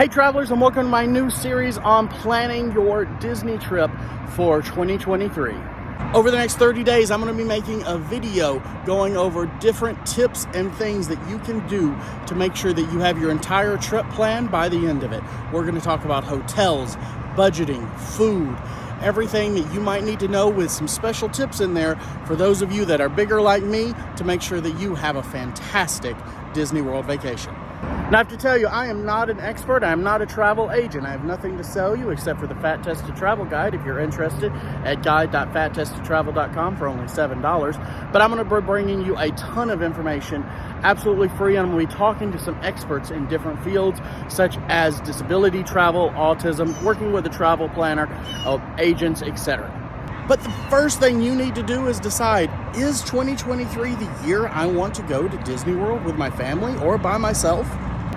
Hey travelers, and welcome to my new series on planning your Disney trip for 2023. Over the next 30 days, I'm going to be making a video going over different tips and things that you can do to make sure that you have your entire trip planned by the end of it. We're going to talk about hotels, budgeting, food, everything that you might need to know, with some special tips in there for those of you that are bigger like me, to make sure that you have a fantastic Disney World vacation. Now, I have to tell you, I am not an expert. I am not a travel agent. I have nothing to sell you except for the Fat Tested Travel Guide if you're interested at guide.fattestedtravel.com for only $7. But I'm going to be bringing you a ton of information absolutely free. I'm going to be talking to some experts in different fields such as disability travel, autism, working with a travel planner, agents, etc. But the first thing you need to do is decide, is 2023 the year I want to go to Disney World with my family or by myself?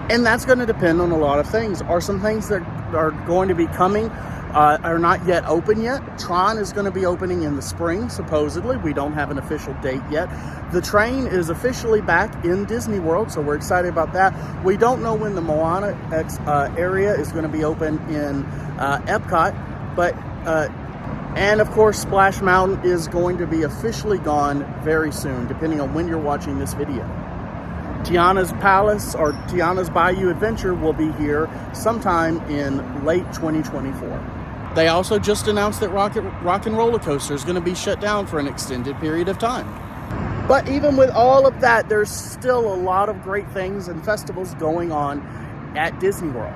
And that's going to depend on a lot of things. Are some things that are going to be coming are not yet open yet. Tron is going to be opening in the spring, supposedly. We don't have an official date yet. The train is officially back in Disney World, so we're excited about that. We don't know when the Moana area is going to be open in Epcot, but and of course, Splash Mountain is going to be officially gone very soon, depending on when you're watching this video. Tiana's Palace or Tiana's Bayou Adventure will be here sometime in late 2024. They also just announced that Rock and Roller Coaster is going to be shut down for an extended period of time. But even with all of that, there's still a lot of great things and festivals going on at Disney World.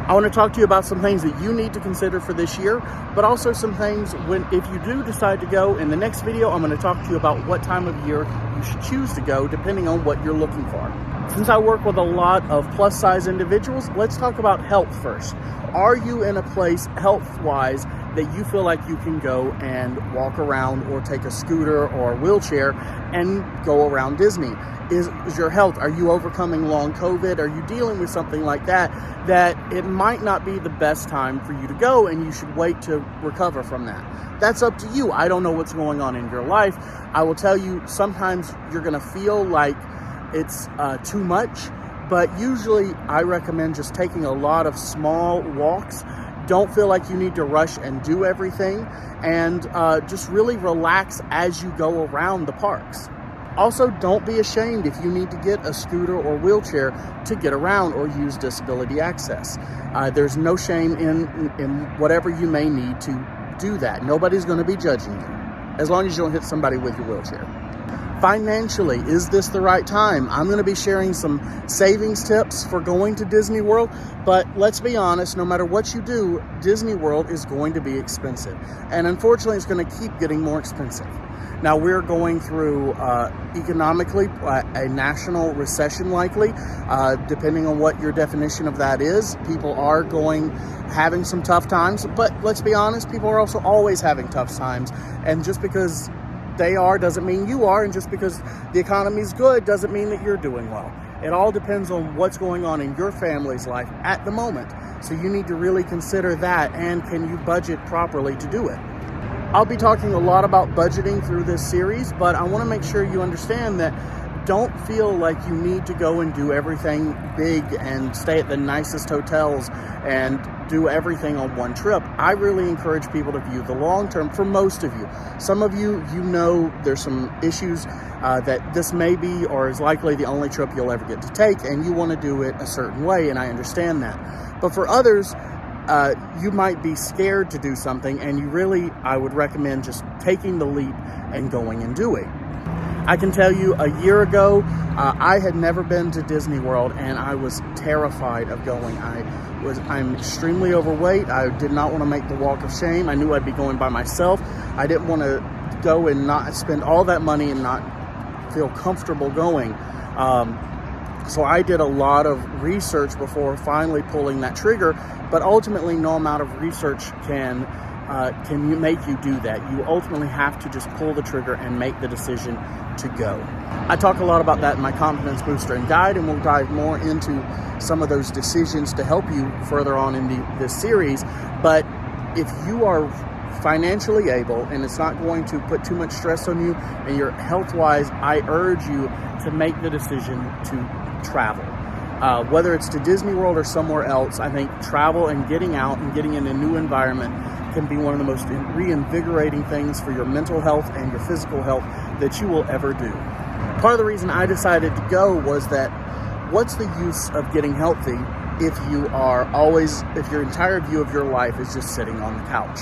I want to talk to you about some things that you need to consider for this year, but also some things if you do decide to go. In the next video, I'm going to talk to you about what time of year you should choose to go, depending on what you're looking for. Since I work with a lot of plus-size individuals, let's talk about health first. Are you in a place health-wise that you feel like you can go and walk around or take a scooter or a wheelchair and go around Disney? Is your health, are you overcoming long COVID? Are you dealing with something like that it might not be the best time for you to go and you should wait to recover from that? That's up to you. I don't know what's going on in your life. I will tell you, sometimes you're going to feel like it's too much, but usually I recommend just taking a lot of small walks. Don't feel like you need to rush and do everything, and just really relax as you go around the parks. Also, don't be ashamed if you need to get a scooter or wheelchair to get around or use disability access. There's no shame in whatever you may need to do that. Nobody's going to be judging you, as long as you don't hit somebody with your wheelchair. Financially, is this the right time? I'm going to be sharing some savings tips for going to Disney World, but let's be honest, no matter what you do, Disney World is going to be expensive. And unfortunately, it's going to keep getting more expensive. Now, we're going through economically a national recession likely, depending on what your definition of that is. People are having some tough times, but let's be honest, people are also always having tough times. And just because they are doesn't mean you are, and just because the economy is good doesn't mean that you're doing well. It all depends on what's going on in your family's life at the moment. So you need to really consider that, and can you budget properly to do it? I'll be talking a lot about budgeting through this series, but I want to make sure you understand that don't feel like you need to go and do everything big and stay at the nicest hotels and do everything on one trip. I really encourage people to view the long term for most of you. Some of you, there's some issues that this may be or is likely the only trip you'll ever get to take, and you want to do it a certain way, and I understand that. But for others, you might be scared to do something, and I would recommend just taking the leap and going and doing. I can tell you, a year ago, I had never been to Disney World, and I was terrified of going. I'm extremely overweight. I did not want to make the walk of shame. I knew I'd be going by myself. I didn't want to go and not spend all that money and not feel comfortable going. So I did a lot of research before finally pulling that trigger, but ultimately no amount of research can make you do that. You ultimately have to just pull the trigger and make the decision to go. I talk a lot about that in my Confidence Booster and Guide, and we'll dive more into some of those decisions to help you further on in this series. But if you are financially able and it's not going to put too much stress on you and you're health-wise, I urge you to make the decision to travel. Whether it's to Disney World or somewhere else, I think travel and getting out and getting in a new environment can be one of the most reinvigorating things for your mental health and your physical health that you will ever do. Part of the reason I decided to go was that what's the use of getting healthy if your entire view of your life is just sitting on the couch?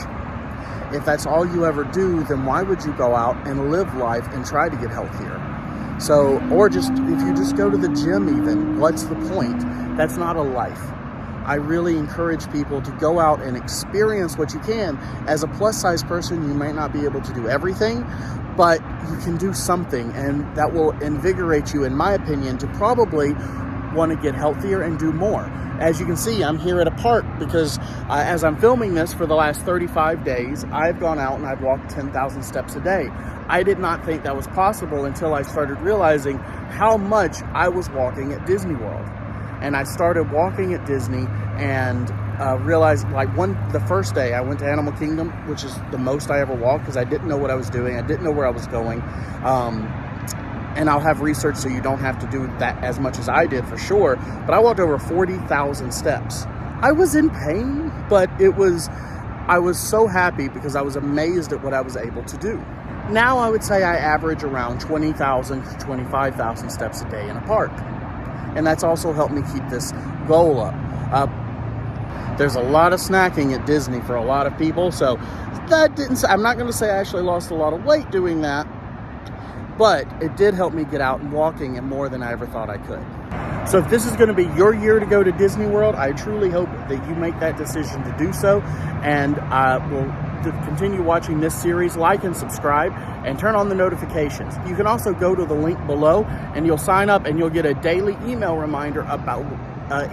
If that's all you ever do, then why would you go out and live life and try to get healthier? So, or just, if you just go to the gym even, what's the point? That's not a life. I really encourage people to go out and experience what you can. As a plus size person, you might not be able to do everything, but you can do something, and that will invigorate you, in my opinion, to probably want to get healthier and do more. As you can see, I'm here at a park because as I'm filming this for the last 35 days, I've gone out and I've walked 10,000 steps a day. I did not think that was possible until I started realizing how much I was walking at Disney World. And I started walking at Disney and realized, the first day I went to Animal Kingdom, which is the most I ever walked because I didn't know what I was doing. I didn't know where I was going. And I'll have research so you don't have to do that as much as I did for sure. But I walked over 40,000 steps. I was in pain, but I was so happy because I was amazed at what I was able to do. Now I would say I average around 20,000 to 25,000 steps a day in a park. And that's also helped me keep this goal up. There's a lot of snacking at Disney for a lot of people. So I'm not going to say I actually lost a lot of weight doing that. But it did help me get out and walking and more than I ever thought I could. So if this is going to be your year to go to Disney World, I truly hope that you make that decision to do so. And we'll continue watching this series. Like and subscribe and turn on the notifications. You can also go to the link below and you'll sign up and you'll get a daily email reminder about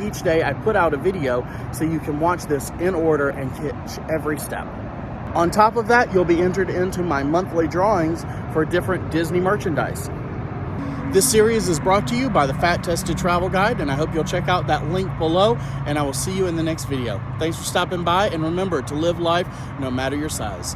each day I put out a video so you can watch this in order and catch every step. On top of that, you'll be entered into my monthly drawings for different Disney merchandise. This series is brought to you by the Fat Tested Travel Guide, and I hope you'll check out that link below, and I will see you in the next video. Thanks for stopping by, and remember to live life no matter your size.